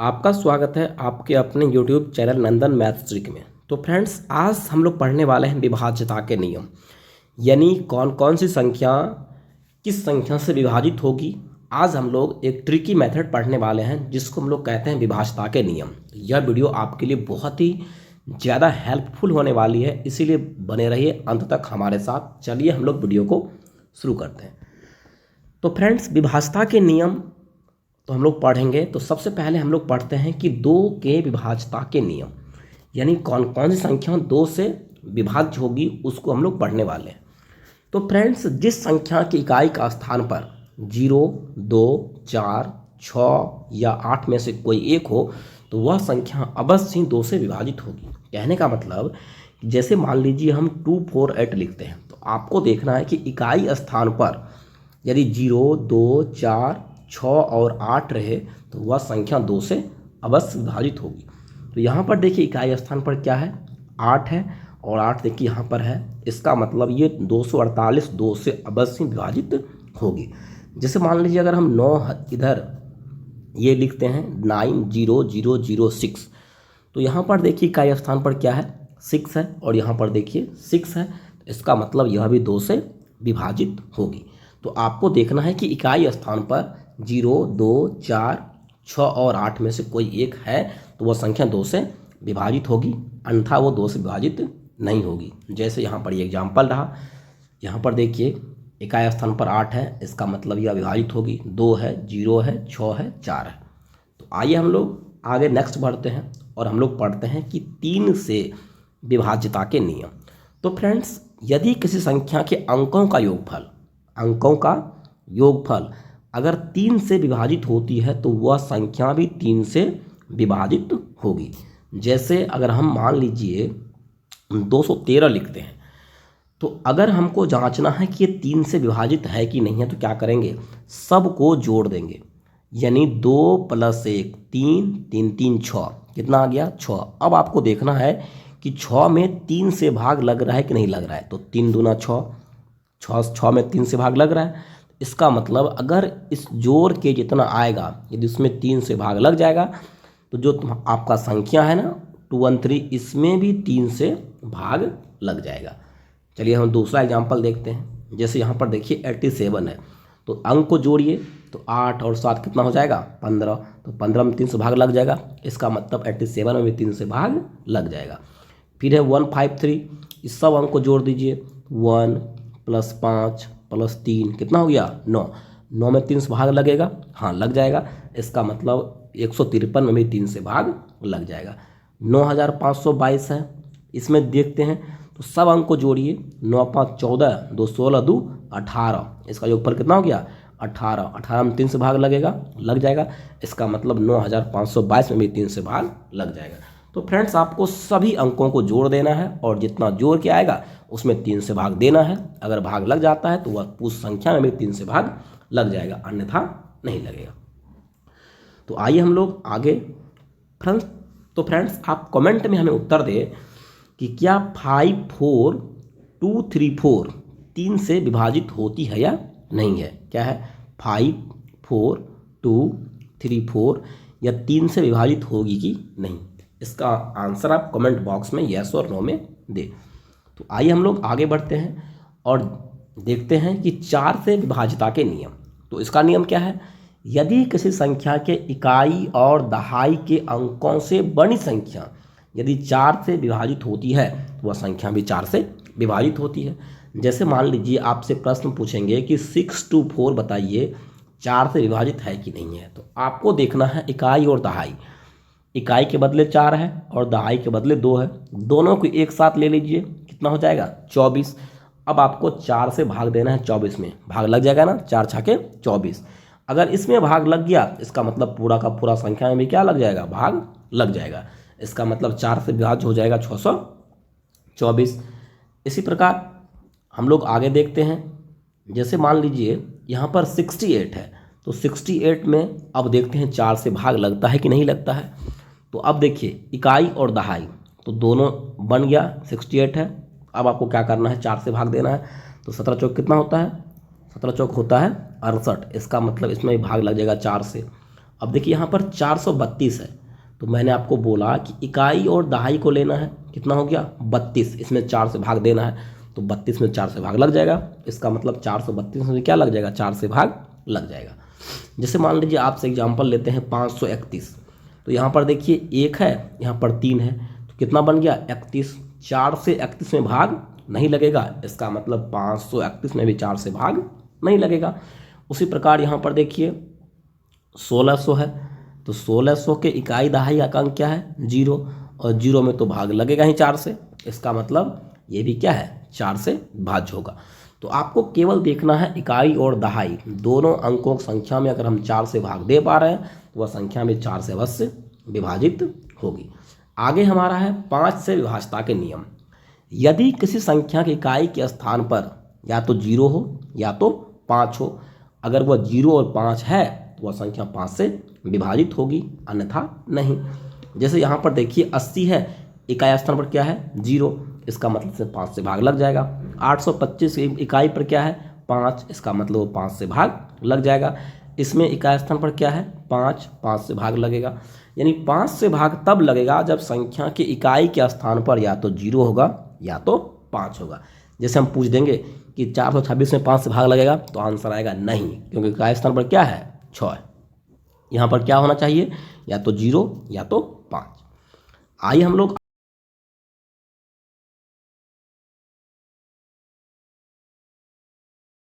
आपका स्वागत है आपके अपने YouTube चैनल नंदन मैथ्स ट्रिक में। तो फ्रेंड्स, आज हम लोग पढ़ने वाले हैं विभाज्यता के नियम, यानी कौन कौन सी संख्या किस संख्या से विभाजित होगी। आज हम लोग एक ट्रिकी मेथड पढ़ने वाले हैं जिसको हम लोग कहते हैं विभाज्यता के नियम। यह वीडियो आपके लिए बहुत ही ज़्यादा हेल्पफुल होने वाली है, इसीलिए बने रहिए अंत तक हमारे साथ। चलिए हम लोग वीडियो को शुरू करते हैं। तो फ्रेंड्स, विभाज्यता के नियम तो हम लोग पढ़ेंगे। तो सबसे पहले हम लोग पढ़ते हैं कि दो के विभाज्यता के नियम, यानी कौन कौन सी संख्या दो से विभाज्य होगी उसको हम लोग पढ़ने वाले हैं। तो फ्रेंड्स, जिस संख्या की इकाई का स्थान पर 0, 2, 4, 6 या 8 में से कोई एक हो तो वह संख्या अवश्य ही 2 से विभाजित होगी। कहने का मतलब, जैसे मान लीजिए हम 2, 4, 8 लिखते हैं, तो आपको देखना है कि इकाई स्थान पर यदि 0, 2, 4, 6 और 8 रहे तो वह संख्या 2 से अवश्य विभाजित होगी। तो यहाँ पर देखिए इकाई स्थान पर क्या है, 8 है, और 8 देखिए यहाँ पर है। इसका मतलब ये 248 2 से अवश्य विभाजित होगी। जैसे मान लीजिए अगर हम 9 इधर ये लिखते हैं 90006, तो यहाँ पर देखिए इकाई स्थान पर क्या है, 6 है, और यहाँ पर देखिए 6 है। इसका मतलब यह भी 2 से विभाजित होगी। तो आपको देखना है कि इकाई स्थान पर 0, 2, 4, 6 और 8 में से कोई एक है तो वह संख्या 2 से विभाजित होगी, अन्यथा वो 2 से विभाजित नहीं होगी। जैसे यहाँ पर ये एग्जाम्पल रहा, यहाँ पर देखिए इकाई स्थान पर 8 है, इसका मतलब यह विभाजित होगी। 2 है, 0 है, 6 है, 4 है। तो आइए हम लोग आगे नेक्स्ट बढ़ते हैं और हम लोग पढ़ते हैं कि 3 से विभाज्यता के नियम। तो फ्रेंड्स, यदि किसी संख्या के अंकों का योगफल अगर 3 से विभाजित होती है तो वह संख्या भी 3 से विभाजित होगी। जैसे अगर हम मान लीजिए 213 लिखते हैं, तो अगर हमको जांचना है कि ये 3 से विभाजित है कि नहीं है तो क्या करेंगे, सबको जोड़ देंगे, यानी 2 + 1 3, 3 3 6, कितना आ गया 6। अब आपको देखना है कि 6 में 3 से भाग लग रहा है कि नहीं लग रहा है, तो 3 दूना 6, 6 में 3 से भाग लग रहा है। इसका मतलब अगर इस जोड़ के जितना आएगा यदि उसमें 3 से भाग लग जाएगा तो जो आपका संख्या है ना 213, इसमें भी 3 से भाग लग जाएगा। चलिए हम दूसरा एग्जांपल देखते हैं। जैसे यहाँ पर देखिए 87 है, तो अंक को जोड़िए, तो 8 और 7 कितना हो जाएगा 15, तो 15 में 3 से भाग लग जाएगा। इसका मतलब 87 में भी 3 से भाग लग जाएगा। फिर है 153, इस सब अंक को जोड़ दीजिए, 1 + 5 + 3 कितना हो गया 9, 9 में 3 से भाग लगेगा, हाँ लग जाएगा। इसका मतलब 153 में भी 3 से भाग लग जाएगा। 9522 है, इसमें देखते हैं तो सब अंक को जोड़िए, 9 × 5 = 14, 2 × 16 = 2 18, इसका योगफल कितना हो गया 18, 18 में 3 से भाग लगेगा, लग जाएगा। इसका मतलब 9522 में भी 3 से भाग लग जाएगा। तो फ्रेंड्स, आपको सभी अंकों को जोड़ देना है और जितना जोड़ के आएगा उसमें 3 से भाग देना है। अगर भाग लग जाता है तो वह उस संख्या में भी 3 से भाग लग जाएगा, अन्यथा नहीं लगेगा। तो आइए हम लोग आगे फ्रेंड्स, आप कमेंट में हमें उत्तर दें कि क्या 5 4 2 3 4 3 से विभाजित होती है या नहीं है। क्या है, 5 4 2 3 4 या 3 से विभाजित होगी कि नहीं। इसका आंसर आप कमेंट बॉक्स में येस और नो में दें। तो आइए हम लोग आगे बढ़ते हैं और देखते हैं कि 4 से विभाज्यता के नियम। तो इसका नियम क्या है, यदि किसी संख्या के इकाई और दहाई के अंकों से बड़ी संख्या यदि 4 से विभाजित होती है तो वह संख्या भी 4 से विभाजित होती है। जैसे मान लीजिए आपसे प्रश्न पूछेंगे कि 6 to 4 बताइए 4 से विभाजित है कि नहीं है, तो आपको देखना है इकाई और दहाई। इकाई के बदले 4 है और दहाई के बदले 2 है, दोनों को एक साथ ले लीजिए, कितना हो जाएगा 24। अब आपको 4 से भाग देना है 24 में, भाग लग जाएगा ना, 4 × 6 = 24। अगर इसमें भाग लग गया इसका मतलब पूरा का पूरा संख्या में भी क्या लग जाएगा, भाग लग जाएगा। इसका मतलब 4 से विभाज्य हो जाएगा 624। इसी प्रकार हम लोग आगे देखते हैं। जैसे मान लीजिए यहाँ पर 68 है, तो 68 में अब देखते हैं 4 से भाग लगता है कि नहीं लगता है। तो अब देखिए इकाई और दहाई तो दोनों बन गया, 68 है। अब आपको क्या करना है, 4 से भाग देना है। तो 17 चौक कितना होता है, 17 चौक होता है 68। इसका मतलब इसमें भी भाग लग जाएगा 4 से। अब देखिए यहाँ पर 432 है, तो मैंने आपको बोला कि इकाई और दहाई को लेना है, कितना हो गया 32, इसमें 4 से भाग देना है, तो 32 में 4 से भाग लग जाएगा, इसका मतलब 432 में क्या लग जाएगा, 4 से भाग लग जाएगा। जैसे मान लीजिए आपसे एग्जाम्पल लेते हैं 531, तो यहाँ पर देखिए 1 है, यहाँ पर 3 है, तो कितना बन गया 31, 4 से 31 में भाग नहीं लगेगा, इसका मतलब 531 में भी 4 से भाग नहीं लगेगा। उसी प्रकार यहाँ पर देखिए 1600 है, तो 1600 के इकाई दहाई का अंक क्या है 0, और 0 में तो भाग लगेगा ही 4 से, इसका मतलब ये भी क्या है 4 से भाज्य होगा। तो आपको केवल देखना है इकाई और दहाई दोनों अंकों की संख्या में अगर हम 4 से भाग दे पा रहे हैं तो वह संख्या में 4 से अवश्य विभाजित होगी। आगे हमारा है 5 से विभाज्यता के नियम। यदि किसी संख्या की इकाई के स्थान पर या तो 0 हो या तो 5 हो, अगर वह 0 और 5 है तो वह संख्या 5 से विभाजित होगी, अन्यथा नहीं। जैसे यहाँ पर देखिए 80 है, इकाई स्थान पर क्या है 0, इसका मतलब से 5 से भाग लग जाएगा। 825 इकाई पर क्या है 5, इसका मतलब 5 से भाग लग जाएगा। इसमें इकाई स्थान पर क्या है 5, 5 से भाग लगेगा। यानी 5 से भाग तब लगेगा जब संख्या के इकाई के स्थान पर या तो 0 होगा या तो 5 होगा। जैसे हम पूछ देंगे कि 426 में 5 से भाग लगेगा, तो आंसर आएगा नहीं, क्योंकि इकाई स्थान पर क्या है 6 है। यहाँ पर क्या होना चाहिए, या तो 0 या तो 5। आइए हम लोग